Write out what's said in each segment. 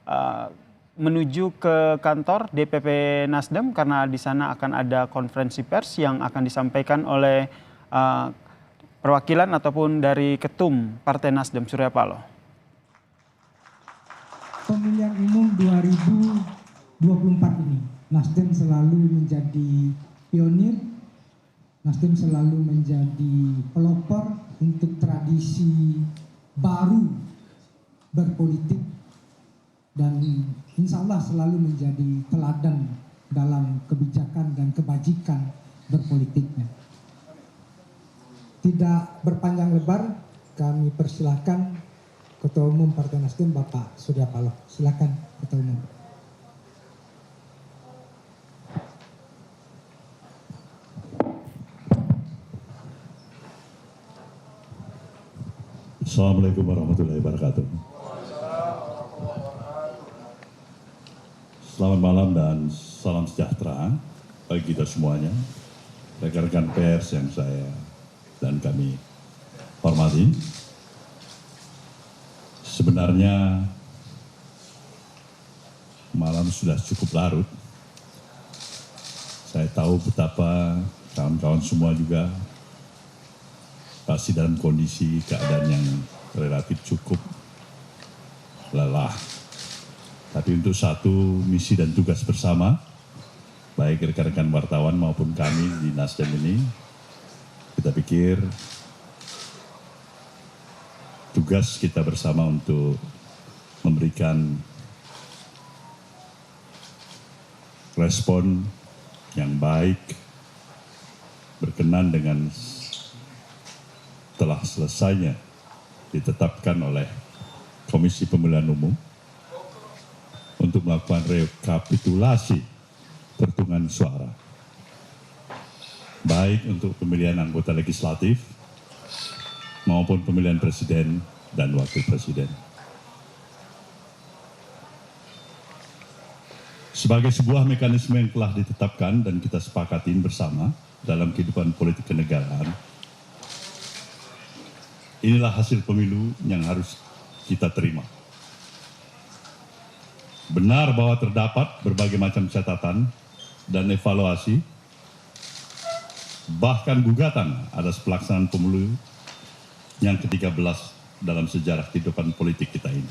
eh, menuju ke kantor DPP Nasdem karena di sana akan ada konferensi pers yang akan disampaikan oleh perwakilan ataupun dari Ketum Partai Nasdem Surya Paloh. Pemilihan umum 2024 ini, Nasdem selalu menjadi pionir, Nasdem selalu menjadi pelopor untuk tradisi baru berpolitik, dan insya Allah selalu menjadi teladan dalam kebijakan dan kebajikan berpolitiknya. Tidak berpanjang lebar, kami persilahkan Ketua Umum Partai Nasdem Bapak Surya Paloh. Silakan Ketua Umum. Assalamualaikum warahmatullahi wabarakatuh. Selamat malam dan salam sejahtera bagi kita semuanya, rekan-rekan pers yang saya dan kami hormati. Sebenarnya malam sudah cukup larut. Saya tahu betapa kawan-kawan semua juga pasti dalam kondisi keadaan yang relatif cukup lelah. Tapi untuk satu misi dan tugas bersama, baik rekan-rekan wartawan maupun kami di Nasdem ini, kita pikir tugas kita bersama untuk memberikan respon yang baik berkenan dengan telah selesainya ditetapkan oleh Komisi Pemilihan Umum untuk melakukan rekapitulasi perhitungan suara, baik untuk pemilihan anggota legislatif maupun pemilihan presiden dan wakil presiden. Sebagai sebuah mekanisme yang telah ditetapkan dan kita sepakatin bersama dalam kehidupan politik kenegaraan, inilah hasil pemilu yang harus kita terima. Benar bahwa terdapat berbagai macam catatan dan evaluasi, bahkan gugatan atas pelaksanaan pemilu yang ke-13 dalam sejarah kehidupan politik kita ini.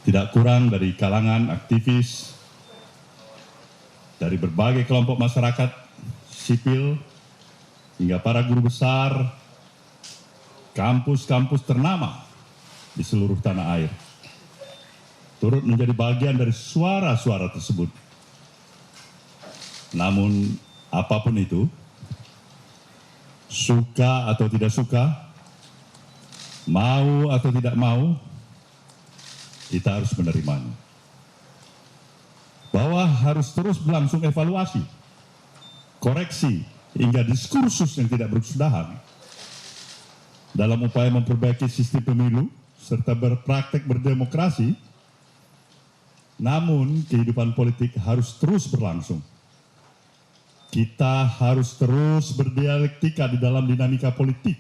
Tidak kurang dari kalangan aktivis, dari berbagai kelompok masyarakat sipil, hingga para guru besar, kampus-kampus ternama di seluruh tanah air, turut menjadi bagian dari suara-suara tersebut. Namun apapun itu, suka atau tidak suka, mau atau tidak mau, kita harus menerimanya. Bahwa harus terus berlangsung evaluasi, koreksi, hingga diskursus yang tidak berkesudahan dalam upaya memperbaiki sistem pemilu serta berpraktek berdemokrasi. Namun kehidupan politik harus terus berlangsung. Kita harus terus berdialektika di dalam dinamika politik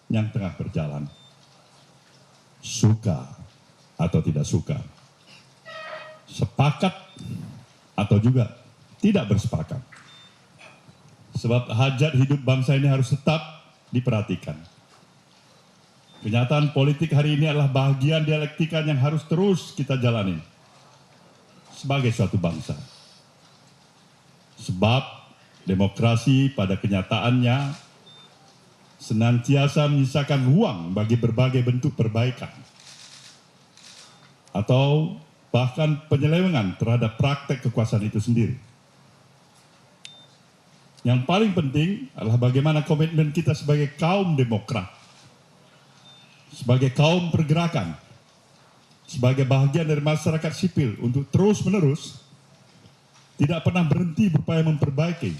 yang tengah berjalan. Suka atau tidak suka, sepakat atau juga tidak bersepakat. Sebab hajat hidup bangsa ini harus tetap diperhatikan. Kenyataan politik hari ini adalah bagian dialektika yang harus terus kita jalani sebagai suatu bangsa. Sebab demokrasi pada kenyataannya senantiasa menyisakan ruang bagi berbagai bentuk perbaikan atau bahkan penyelewengan terhadap praktek kekuasaan itu sendiri. Yang paling penting adalah bagaimana komitmen kita sebagai kaum demokrat, sebagai kaum pergerakan, sebagai bagian dari masyarakat sipil untuk terus-menerus tidak pernah berhenti berupaya memperbaiki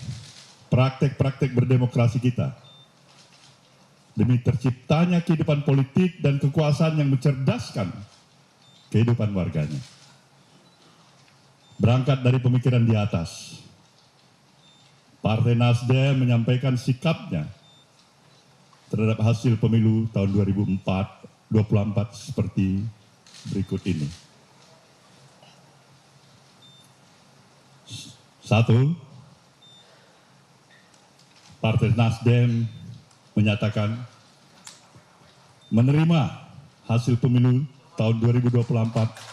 praktek-praktek berdemokrasi kita demi terciptanya kehidupan politik dan kekuasaan yang mencerdaskan kehidupan warganya. Berangkat dari pemikiran di atas, Partai Nasdem menyampaikan sikapnya terhadap hasil pemilu tahun 2024 seperti berikut ini. 1. Partai Nasdem menyatakan menerima hasil pemilu tahun 2024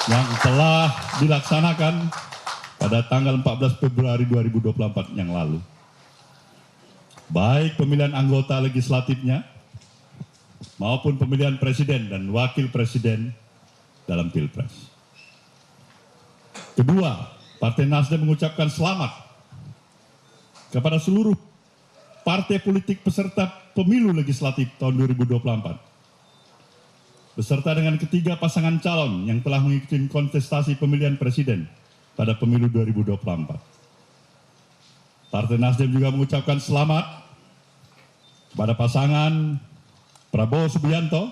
yang telah dilaksanakan pada tanggal 14 Februari 2024 yang lalu. Baik pemilihan anggota legislatifnya maupun pemilihan presiden dan wakil presiden dalam Pilpres. Kedua, Partai Nasdem mengucapkan selamat kepada seluruh partai politik peserta pemilu legislatif tahun 2024. Beserta dengan ketiga pasangan calon yang telah mengikuti kontestasi pemilihan presiden pada pemilu 2024. Partai Nasdem juga mengucapkan selamat pada pasangan Prabowo Subianto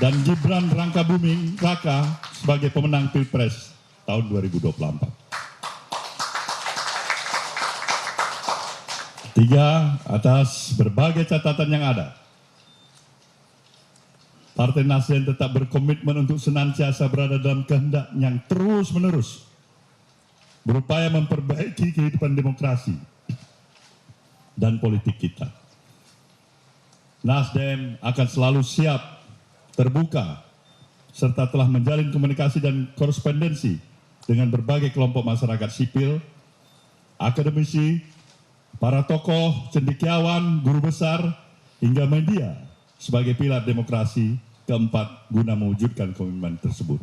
dan Gibran Rakabuming Raka sebagai pemenang Pilpres tahun 2024. Tiga, atas berbagai catatan yang ada, Partai Nasdem tetap berkomitmen untuk senantiasa berada dalam kehendak yang terus-menerus berupaya memperbaiki kehidupan demokrasi dan politik kita. Nasdem akan selalu siap, terbuka, serta telah menjalin komunikasi dan korespondensi dengan berbagai kelompok masyarakat sipil, akademisi, para tokoh, cendekiawan, guru besar, hingga media sebagai pilar demokrasi keempat guna mewujudkan komitmen tersebut.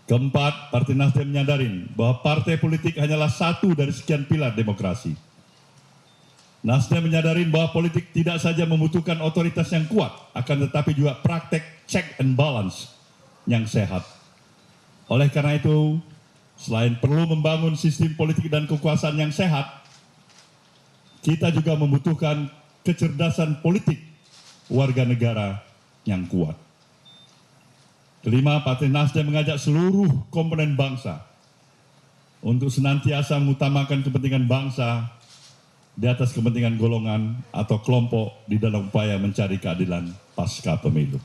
Keempat, Partai Nasdem menyadari bahwa partai politik hanyalah satu dari sekian pilar demokrasi. Nasdem menyadari bahwa politik tidak saja membutuhkan otoritas yang kuat, akan tetapi juga praktek check and balance yang sehat. Oleh karena itu, selain perlu membangun sistem politik dan kekuasaan yang sehat, kita juga membutuhkan kecerdasan politik warga negara yang kuat. Kelima, Partai Nasdem mengajak seluruh komponen bangsa untuk senantiasa mengutamakan kepentingan bangsa di atas kepentingan golongan atau kelompok di dalam upaya mencari keadilan pasca pemilu.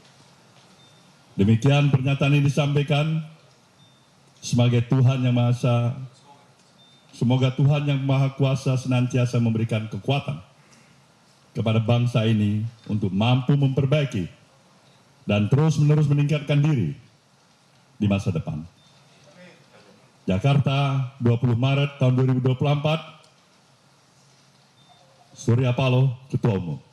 Demikian pernyataan ini disampaikan sebagai Tuhan yang Maha Esa. Semoga Tuhan yang Maha Kuasa senantiasa memberikan kekuatan kepada bangsa ini untuk mampu memperbaiki dan terus-menerus meningkatkan diri di masa depan. Jakarta, 20 Maret tahun 2024, Surya Paloh, Ketua Umum.